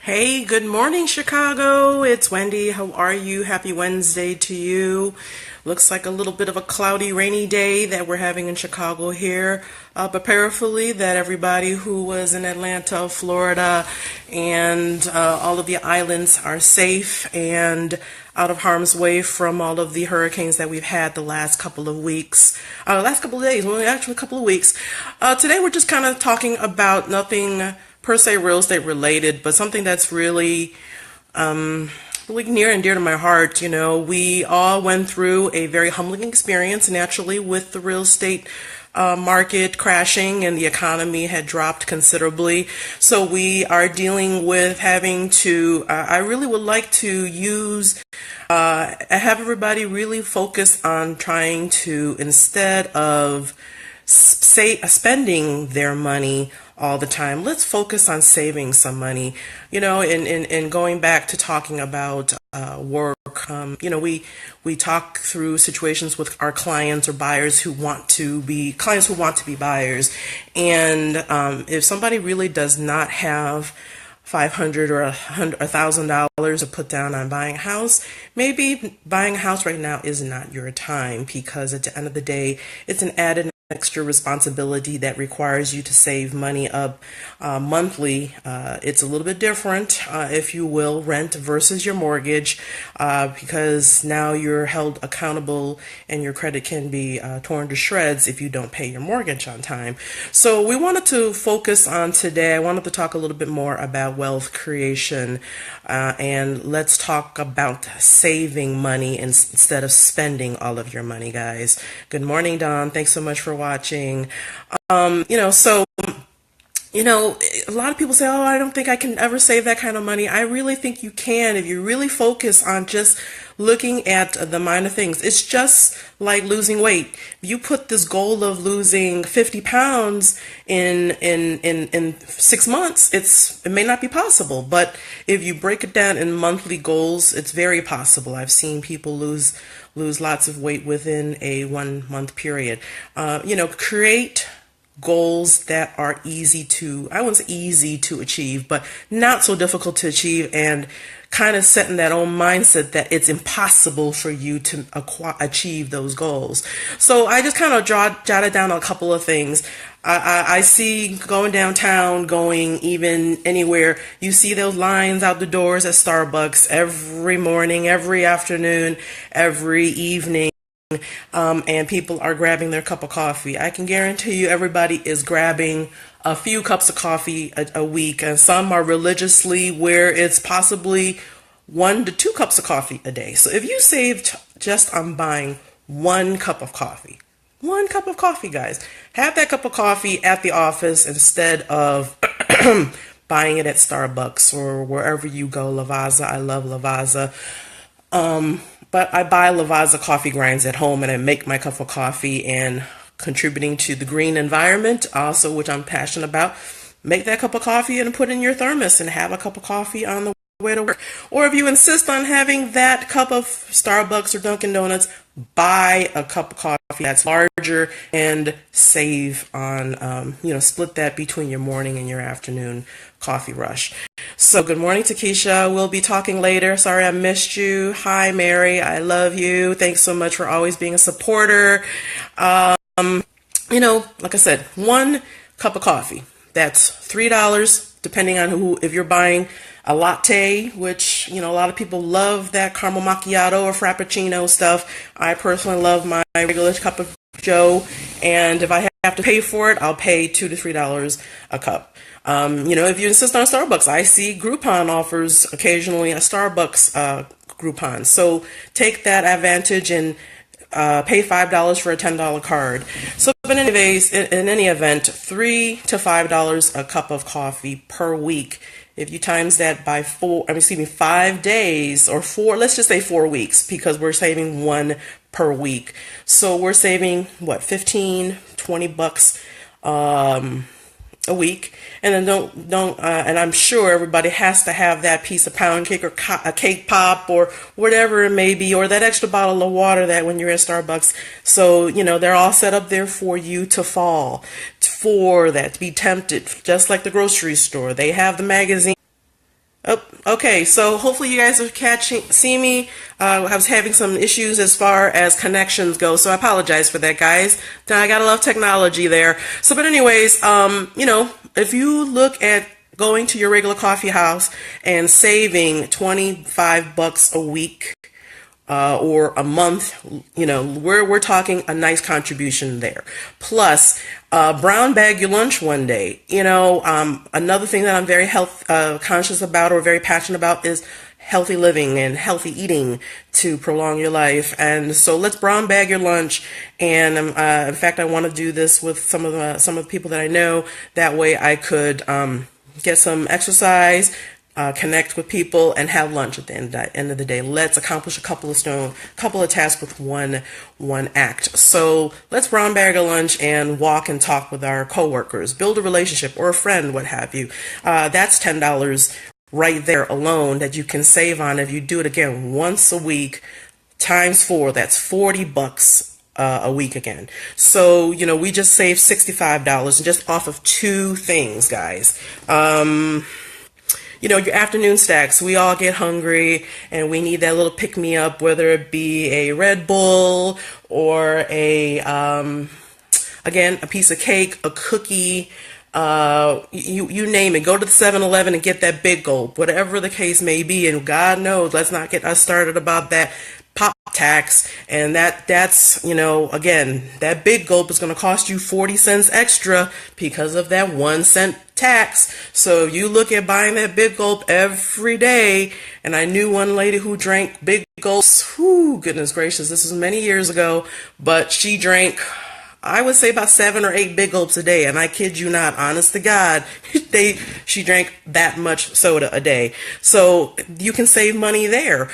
Hey, good morning, Chicago. It's Wendy. How are you? Happy Wednesday to you. Looks like a little bit of a cloudy, rainy day that we're having in Chicago here. But prayerfully that everybody who was in Atlanta, Florida, and all of the islands are safe and out of harm's way from all of the hurricanes that we've had the last couple of weeks, last couple of days, well, actually a couple of weeks. Today we're just kind of talking about nothing per se real estate related, but something that's really near and dear to my heart. You know, we all went through a very humbling experience naturally with the real estate market crashing and the economy had dropped considerably. So we are dealing with having to, I really would like to have everybody really focus on trying to, instead of spending their money all the time, let's focus on saving some money. You know, in going back to talking about work, we talk through situations with our clients or buyers who want to be buyers, and if somebody really does not have $500 or $1,000 to put down on buying a house, maybe buying a house right now is not your time, because at the end of the day, it's an added extra responsibility that requires you to save money up monthly. It's a little bit different, if you will, rent versus your mortgage, because now you're held accountable and your credit can be torn to shreds if you don't pay your mortgage on time. So we wanted to focus on today, I wanted to talk a little bit more about wealth creation, and let's talk about saving money instead of spending all of your money, guys. Good morning, Don. Thanks so much for watching. A lot of people say, oh, I don't think I can ever save that kind of money. I really think you can if you really focus on just looking at the minor things. It's just like losing weight. If you put this goal of losing 50 pounds in 6 months, it may not be possible. But if you break it down in monthly goals, it's very possible. I've seen people lose lots of weight within a 1 month period. Create goals that are I wouldn't say easy to achieve, but not so difficult to achieve, and kind of setting that own mindset that it's impossible for you to achieve those goals. So I just kind of jotted down a couple of things. I see going downtown, going even anywhere, you see those lines out the doors at Starbucks every morning, every afternoon, every evening. And people are grabbing their cup of coffee. I can guarantee you everybody is grabbing a few cups of coffee a week, and some are religiously where it's possibly 1 to 2 cups of coffee a day. So if you saved just on buying 1 cup of coffee, guys, have that cup of coffee at the office instead of buying it at Starbucks or wherever you go. Lavazza, I love Lavazza. But I buy Lavazza coffee grinds at home and I make my cup of coffee, and contributing to the green environment also, which I'm passionate about. Make that cup of coffee and put it in your thermos and have a cup of coffee on the way to work. Or if you insist on having that cup of Starbucks or Dunkin' Donuts, buy a cup of coffee that's larger and save on, split that between your morning and your afternoon coffee rush. So good morning, Takesha. We'll be talking later. Sorry I missed you. Hi, Mary. I love you. Thanks so much for always being a supporter. Like I said, 1 cup of coffee. That's $3, depending on if you're buying a latte, which, a lot of people love that caramel macchiato or frappuccino stuff. I personally love my regular cup of Joe, and if I have to pay for it, I'll pay $2 to $3 a cup. If you insist on Starbucks, I see Groupon offers occasionally a Starbucks Groupon. So take that advantage and pay $5 for a $10 card. So in any event, $3 to $5 a cup of coffee per week. If you times that by 5 days, or let's just say 4 weeks, because we're saving 1 per week. So we're saving what, 15, 20 bucks a week. And then and I'm sure everybody has to have that piece of pound cake or a cake pop or whatever it may be, or that extra bottle of water that when you're at Starbucks. So, they're all set up there for you to fall for that, to be tempted, just like the grocery store. They have the magazine. Oh, okay. So hopefully you guys are see me. I was having some issues as far as connections go, so I apologize for that, guys. I gotta love technology there. So, but anyways, if you look at going to your regular coffee house and saving 25 bucks a week, or a month, we're talking a nice contribution there. Plus, brown bag your lunch one day. Another thing that I'm very health conscious about or very passionate about is healthy living and healthy eating to prolong your life. And so let's brown bag your lunch. And in fact, I want to do this with some of the people that I know. That way, I could get some exercise, connect with people, and have lunch at the end of the day. Let's accomplish a couple of tasks with one act. So let's brown bag a lunch and walk and talk with our coworkers, build a relationship or a friend, what have you. That's $10 right there alone that you can save on if you do it again once a week times 4. That's 40 bucks a week again. So, we just saved $65 just off of 2 things, guys. Your afternoon stacks. We all get hungry and we need that little pick-me-up, whether it be a Red Bull or again, a piece of cake, a cookie, you name it. Go to the 7-Eleven and get that big gulp, whatever the case may be. And God knows, let's not get us started about that pop tax, and that's again, that big gulp is going to cost you 40 cents extra because of that 1 cent tax. So you look at buying that big gulp every day, and I knew one lady who drank big gulps. Whoo, goodness gracious, this was many years ago, but she drank, I would say, about 7 or 8 big gulps a day, and I kid you not, honest to God, she drank that much soda a day. So you can save money there.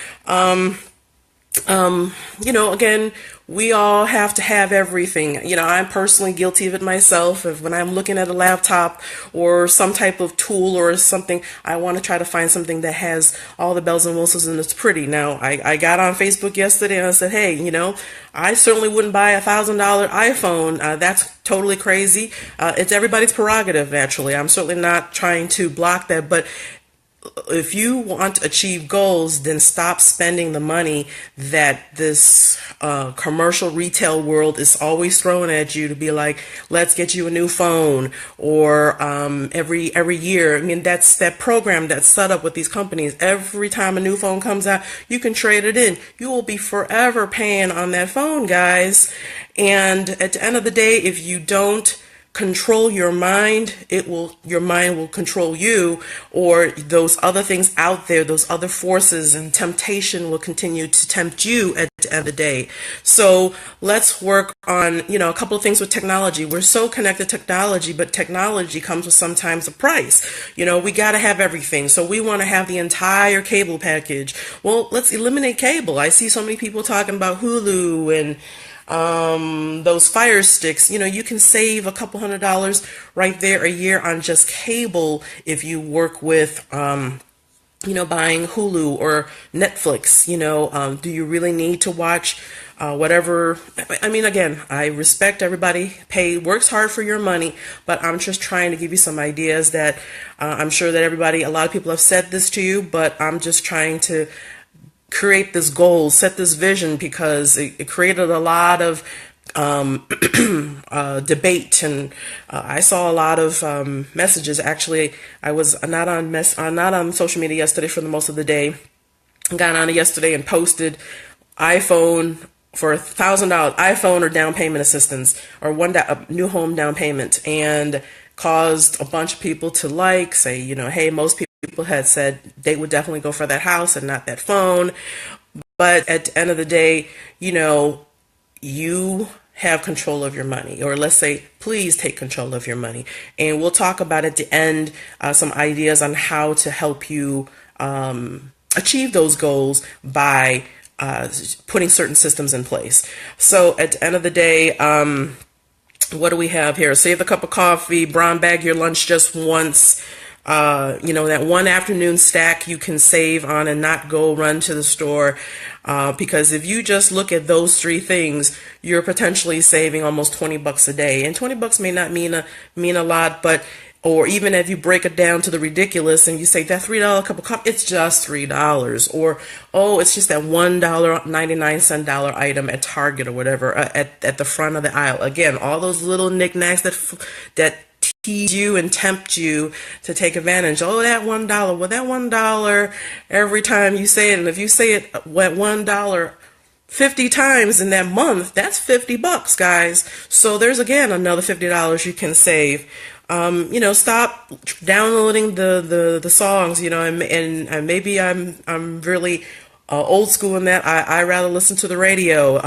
Again, we all have to have everything. I'm personally guilty of it myself. When I'm looking at a laptop or some type of tool or something, I want to try to find something that has all the bells and whistles and it's pretty. Now, I got on Facebook yesterday and I said, hey, I certainly wouldn't buy $1,000 iPhone. That's totally crazy. It's everybody's prerogative, naturally. I'm certainly not trying to block that, but if you want to achieve goals, then stop spending the money that this commercial retail world is always throwing at you to be like, let's get you a new phone, or every year. I mean, that's that program that's set up with these companies. Every time a new phone comes out, you can trade it in. You will be forever paying on that phone, guys. And at the end of the day, if you don't control your mind, your mind will control you, or those other things out there, those other forces and temptation will continue to tempt you at the end of the day. So let's work on, a couple of things with technology. We're so connected to technology, but technology comes with sometimes a price. We got to have everything. So we want to have the entire cable package. Well, let's eliminate cable. I see so many people talking about Hulu and those Fire Sticks. You can save a couple $100 right there a year on just cable if you work with buying Hulu or Netflix. Do you really need to watch whatever? I mean, again, I respect everybody works hard for your money, but I'm just trying to give you some ideas that I'm sure that a lot of people have said this to you, but I'm just trying to create this goal, set this vision, because it created a lot of debate, and I saw a lot of messages. Actually, I was not on social media yesterday for the most of the day. Got on it yesterday and posted iPhone for $1,000, iPhone or down payment assistance, or new home down payment, and caused a bunch of people to say, hey, most people had said they would definitely go for that house and not that phone. But at the end of the day, you have control of your money, or let's say, please take control of your money. And we'll talk about at the end some ideas on how to help you achieve those goals by putting certain systems in place. So at the end of the day, what do we have here? Save a cup of coffee, brown bag your lunch just once. That one afternoon stack you can save on and not go run to the store. Because if you just look at those 3 things, you're potentially saving almost 20 bucks a day. And 20 bucks may not mean a lot, but Or even if you break it down to the ridiculous and you say that $3 cup of coffee, it's just $3. Or, oh, it's just that $1.99 dollar item at Target or whatever, at the front of the aisle. Again, all those little knickknacks that tease you and tempt you to take advantage. Oh, that $1. Well, that $1 every time you say it, and if you say it at $1 50 times in that month, that's $50, guys. So there's again another $50 you can save. Stop downloading the songs, and maybe I'm really old school in that I rather listen to the radio,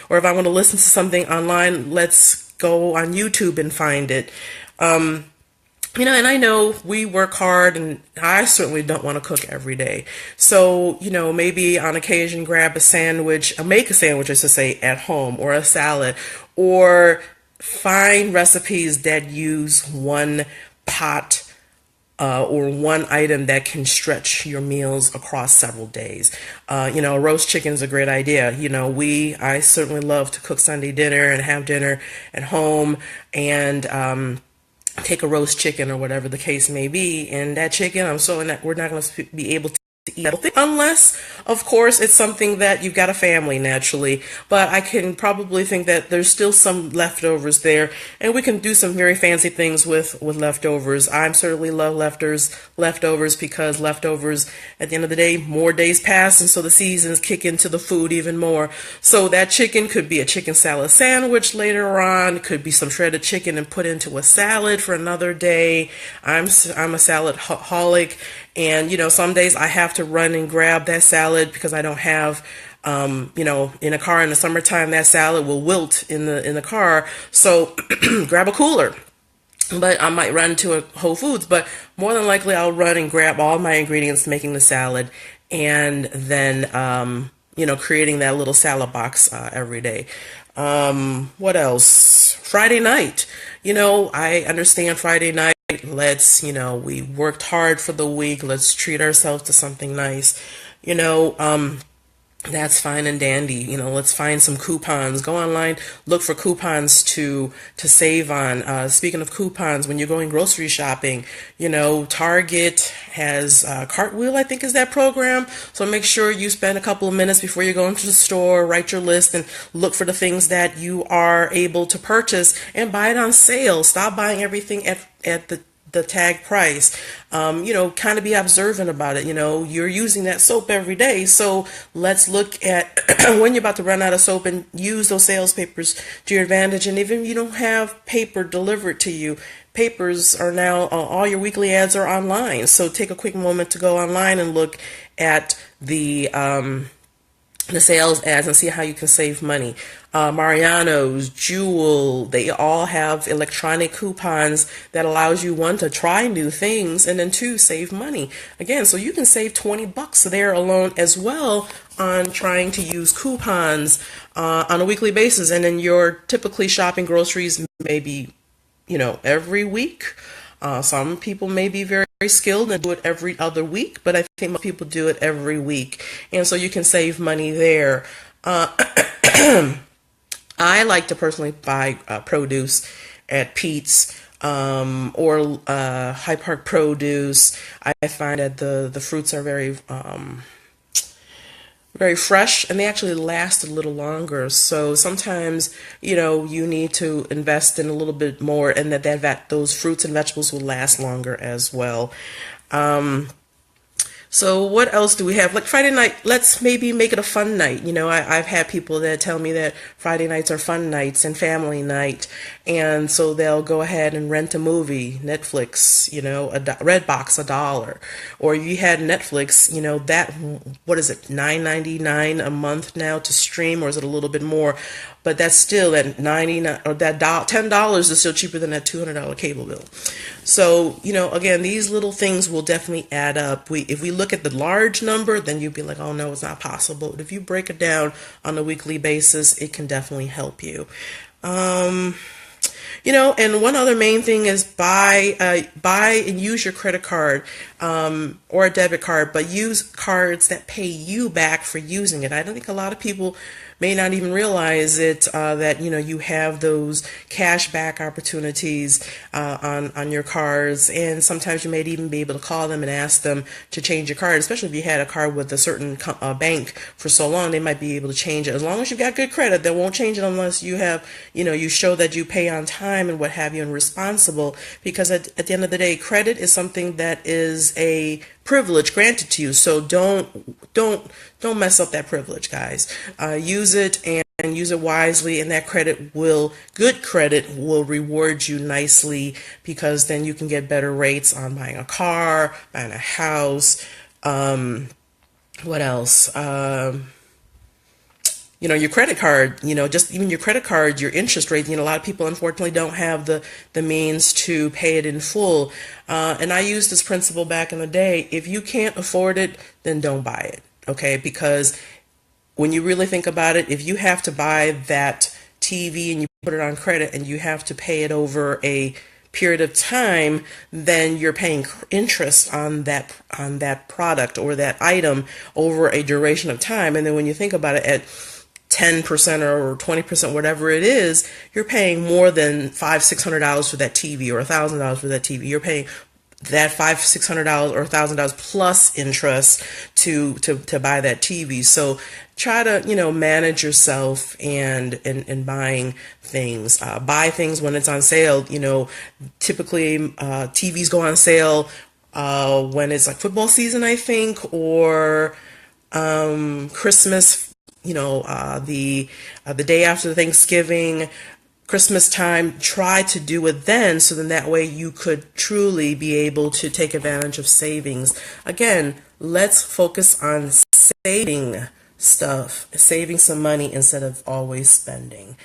or if I want to listen to something online, let's go on YouTube and find it. And I know we work hard, and I certainly don't want to cook every day. So, maybe on occasion grab a sandwich, make a sandwich, I should say, at home, or a salad, or find recipes that use one pot or one item that can stretch your meals across several days. Roast chicken is a great idea. I certainly love to cook Sunday dinner and have dinner at home, and take a roast chicken or whatever the case may be, and that chicken, we're not going to be able to eat that unless, of course, it's something that you've got a family naturally. But I can probably think that there's still some leftovers there, and we can do some very fancy things with leftovers. I certainly love leftovers because leftovers, at the end of the day, more days pass, and so the seasons kick into the food even more. So that chicken could be a chicken salad sandwich later on. It could be some shredded chicken and put into a salad for another day. I'm a salad holic. And, some days I have to run and grab that salad because I don't have, in a car in the summertime, that salad will wilt in the car. So grab a cooler. But I might run to a Whole Foods, but more than likely I'll run and grab all my ingredients making the salad, and then, creating that little salad box every day. What else? Friday night. I understand Friday night. We worked hard for the week. Let's treat ourselves to something nice. That's fine and dandy. Let's find some coupons. Go online, look for coupons to save on. Speaking of coupons, when you're going grocery shopping, Target has Cartwheel, I think is that program. So make sure you spend a couple of minutes before you go into the store, write your list, and look for the things that you are able to purchase and buy it on sale. Stop buying everything at the tag price. Kind of be observant about it. You're using that soap every day, so let's look at when you're about to run out of soap and use those sales papers to your advantage. And even if you don't have paper delivered to you, papers are now, all your weekly ads are online. So take a quick moment to go online and look at the sales ads and see how you can save money. Mariano's, Jewel, they all have electronic coupons that allows you, one, to try new things, and then two, save money. Again, so you can save $20 there alone as well on trying to use coupons on a weekly basis. And then you're typically shopping groceries maybe, every week. Some people may be very skilled and do it every other week, but I think most people do it every week. And so you can save money there. I like to personally buy produce at Pete's or High Park Produce. I find that the fruits are very fresh, and they actually last a little longer. So sometimes, you need to invest in a little bit more, and those fruits and vegetables will last longer as well. So what else do we have? Like Friday night, let's maybe make it a fun night. I've had people that tell me that Friday nights are fun nights and family night. And so they'll go ahead and rent a movie, Netflix, Redbox, $1. Or you had Netflix, what is it, $9.99 a month now to stream, or is it a little bit more? But that's still at $99, or that $10 is still cheaper than that $200 cable bill. So, again, these little things will definitely add up. If we look at the large number, then you'd be like, oh no, it's not possible. But if you break it down on a weekly basis, it can definitely help you. And one other main thing is buy and use your credit card or a debit card, but use cards that pay you back for using it. I don't think a lot of people may not even realize it, that you have those cash back opportunities on your cards, and sometimes you may even be able to call them and ask them to change your card, especially if you had a card with a certain bank for so long. They might be able to change it. As long as you've got good credit, they won't change it unless you have, you show that you pay on time and what have you, and responsible, because at the end of the day, credit is something that is a privilege granted to you. So don't mess up that privilege, guys. Use it and use it wisely, and that good credit will reward you nicely, because then you can get better rates on buying a car, buying a house. What else? Your credit card, just even your credit card, your interest rate, a lot of people unfortunately don't have the means to pay it in full. And I used this principle back in the day. If you can't afford it, then don't buy it. Okay? Because when you really think about it, if you have to buy that TV and you put it on credit and you have to pay it over a period of time, then you're paying interest on that product or that item over a duration of time. And then when you think about it, at 10% or 20%, whatever it is, you're paying more than $500-600 for that TV, or $1,000 for that TV. You're paying that $500-600 or $1,000 plus interest to buy that TV. So try to manage yourself and buying things. Buy things when it's on sale. Typically TVs go on sale when it's like football season, I think, or Christmas. The day after Thanksgiving, Christmas time. Try to do it then, so then that way you could truly be able to take advantage of savings. Again, let's focus on saving some money instead of always spending.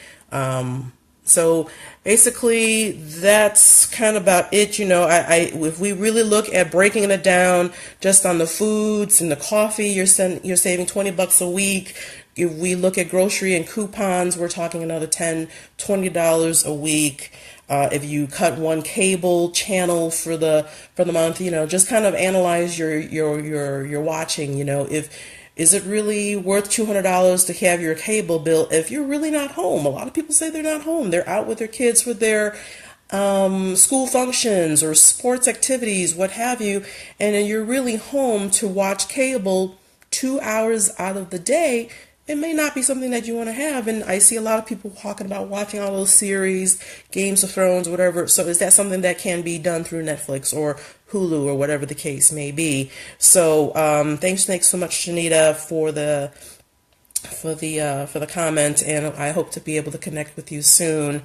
So basically, that's kind of about it. If we really look at breaking it down just on the foods and the coffee, you're saving $20 a week. If we look at grocery and coupons, we're talking another $10-20 a week. If you cut one cable channel for the month, just kind of analyze your watching. Is it really worth $200 to have your cable bill if you're really not home? A lot of people say they're not home. They're out with their kids with their school functions or sports activities, what have you, and then you're really home to watch cable 2 hours out of the day. It may not be something that you want to have. And I see a lot of people talking about watching all those series, Games of Thrones, whatever. So is that something that can be done through Netflix or Hulu or whatever the case may be? So thanks so much, Janita, for the comment, and I hope to be able to connect with you soon.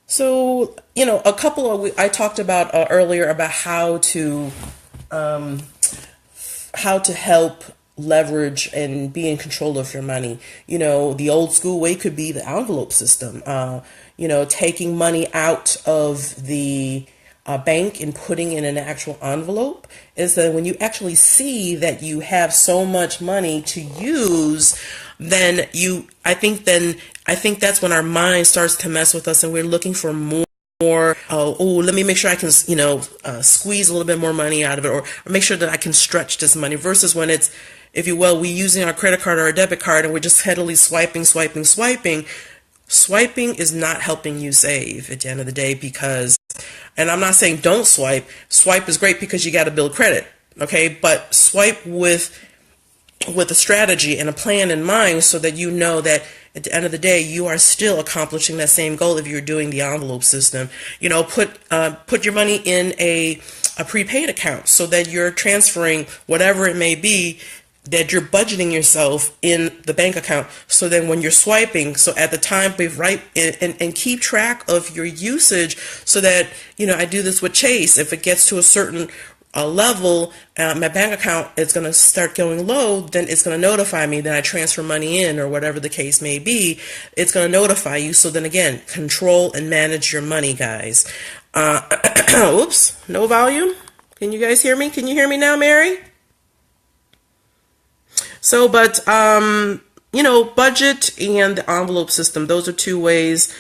So a couple of I talked about earlier about how to help leverage and be in control of your money. The old school way could be the envelope system. Taking money out of the bank and putting in an actual envelope, is that when you actually see that you have so much money to use, then I think that's when our mind starts to mess with us and we're looking for more. Let me make sure I can, squeeze a little bit more money out of it, or make sure that I can stretch this money, versus when it's, if you will, we're using our credit card or our debit card and we're just heavily swiping. Swiping is not helping you save at the end of the day, because, and I'm not saying don't swipe. Swipe is great because you got to build credit, okay? But swipe with a strategy and a plan in mind, so that you know that at the end of the day, you are still accomplishing that same goal if you're doing the envelope system. Put your money in a prepaid account, so that you're transferring whatever it may be, that you're budgeting yourself in the bank account. So then when you're swiping, so at the time, and keep track of your usage, so that, I do this with Chase. If it gets to a certain level, my bank account is going to start going low, then it's going to notify me that I transfer money in, or whatever the case may be. It's going to notify you. So then again, control and manage your money, guys. Oops, no volume. Can you guys hear me? Can you hear me now, Mary? So, but, budget and the envelope system, those are two ways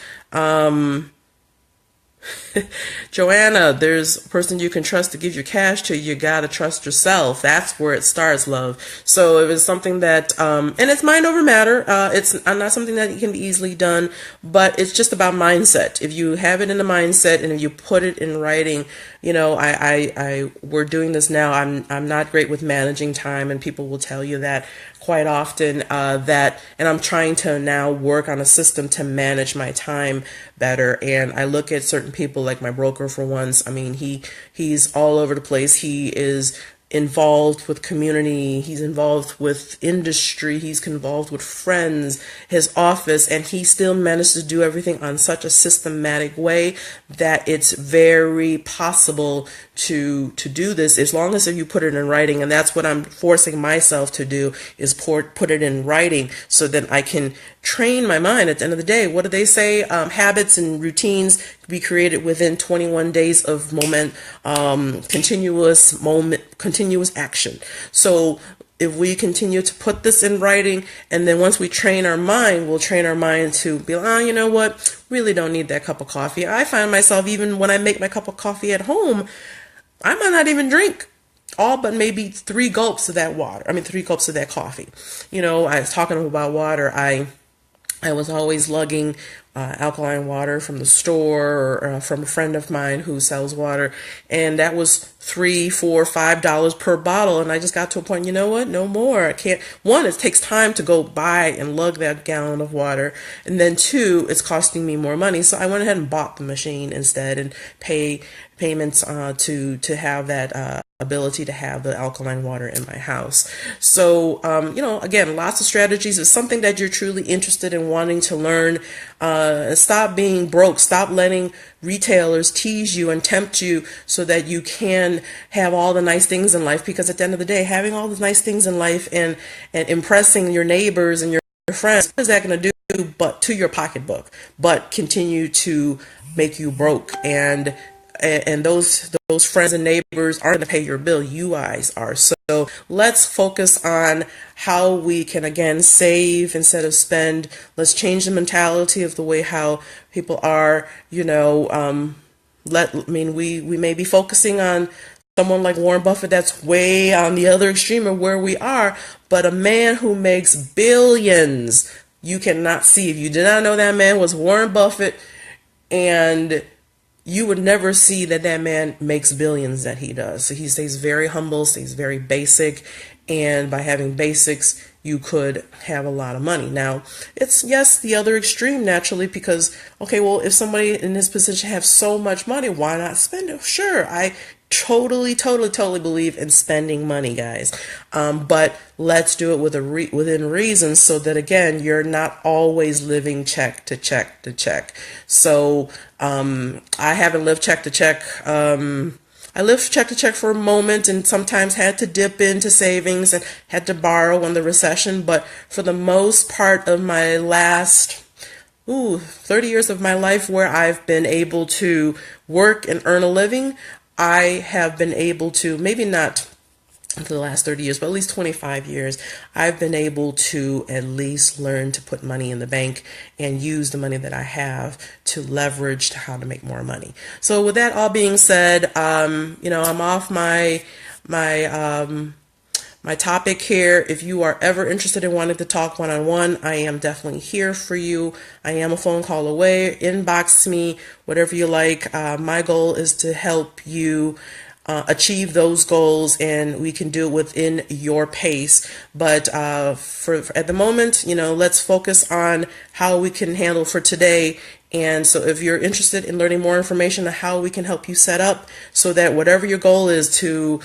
Joanna, there's a person you can trust to give your cash to. You gotta trust yourself. That's where it starts, love. So if it's something that, and it's mind over matter. It's not something that can be easily done, but it's just about mindset. If you have it in the mindset and if you put it in writing, we're doing this now. I'm not great with managing time, and people will tell you that quite often, and I'm trying to now work on a system to manage my time better. And I look at certain people, like my broker for once. I mean, he's all over the place. He is involved with community, he's involved with industry, he's involved with friends, his office, and he still managed to do everything on such a systematic way that it's very possible to do this, as long as if you put it in writing. And that's what I'm forcing myself to do, is put it in writing so that I can train my mind. At the end of the day, what do they say? Habits and routines be created within 21 days of continuous action. So if we continue to put this in writing, and then once we train our mind, we'll train our mind to be like, oh, you know what, really don't need that cup of coffee. I find myself, even when I make my cup of coffee at home, I might not even drink all but maybe 3 gulps of that water. I mean, 3 gulps of that coffee. I was talking about water. I was always lugging alkaline water from the store, or from a friend of mine who sells water, and that was $3, $4, $5 per bottle. And I just got to a point, you know what? No more. I can't. One, it takes time to go buy and lug that gallon of water, and then 2, it's costing me more money. So I went ahead and bought the machine instead, and payments to have that ability to have the alkaline water in my house. So, again, lots of strategies. It's something that you're truly interested in wanting to learn. Stop being broke. Stop letting retailers tease you and tempt you so that you can have all the nice things in life. Because at the end of the day, having all the nice things in life and impressing your neighbors and your friends, what is that going to do but to your pocketbook, but continue to make you broke? And those friends and neighbors aren't going to pay your bill. You guys are. So let's focus on how we can, again, save instead of spend. Let's change the mentality of the way how people are. We may be focusing on someone like Warren Buffett that's way on the other extreme of where we are, but a man who makes billions, you cannot see. If you did not know that man was Warren Buffett, and you would never see that man makes billions that he does. So he stays very humble, stays very basic, and by having basics, you could have a lot of money. Now, it's, yes, the other extreme naturally, because, okay, well, if somebody in this position have so much money, why not spend it? Sure, I totally believe in spending money, guys. But let's do it within reason, so that, again, you're not always living check to check to check. So I haven't lived check to check. I lived check to check for a moment, and sometimes had to dip into savings and had to borrow in the recession. But for the most part of my last 30 years of my life, where I've been able to work and earn a living, I have been able to, maybe not for the last 30 years, but at least 25 years, I've been able to at least learn to put money in the bank and use the money that I have to leverage to how to make more money. So with that all being said, I'm off my topic here. If you are ever interested in wanting to talk one-on-one, I am definitely here for you. I am a phone call away. Inbox me, whatever you like. My goal is to help you achieve those goals, and we can do it within your pace. But for at the moment, let's focus on how we can handle for today. And so if you're interested in learning more information on how we can help you set up so that whatever your goal is, to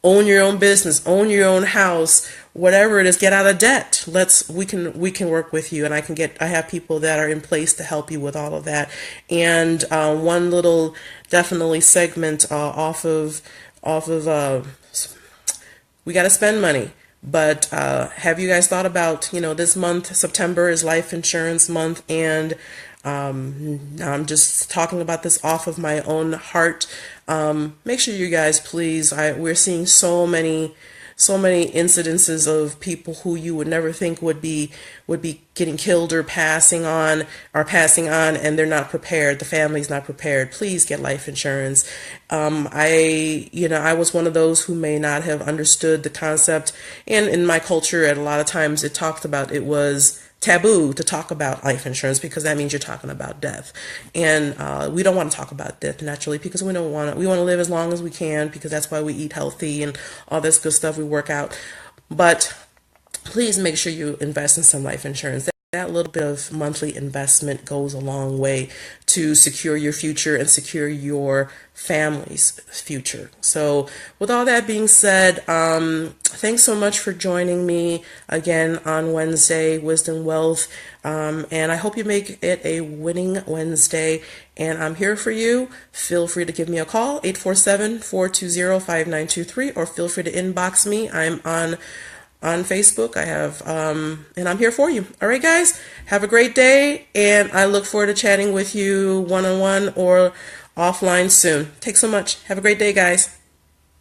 own your own business, own your own house, whatever it is, get out of debt. We can work with you, and I have people that are in place to help you with all of that. And one little definitely segment off of we got to spend money. But have you guys thought about, this month, September is life insurance month, and I'm just talking about this off of my own heart. Make sure you guys, please, we're seeing so many so many incidences of people who you would never think would be getting killed or passing on, and they're not prepared. The family's not prepared. Please get life insurance. I was one of those who may not have understood the concept, and in my culture, at a lot of times it was taboo to talk about life insurance because that means you're talking about death, and we don't want to talk about death naturally because we want to live as long as we can because that's why we eat healthy and all this good stuff, we work out. But please make sure you invest in some life insurance. That little bit of monthly investment goes a long way to secure your future and secure your family's future. So with all that being said, thanks so much for joining me again on Wednesday, Wisdom Wealth. And I hope you make it a winning Wednesday. And I'm here for you. Feel free to give me a call, 847-420-5923, or feel free to inbox me. I'm on Facebook. I have, and I'm here for you. All right, guys, have a great day, and I look forward to chatting with you one-on-one or offline soon. Thanks so much. Have a great day, guys.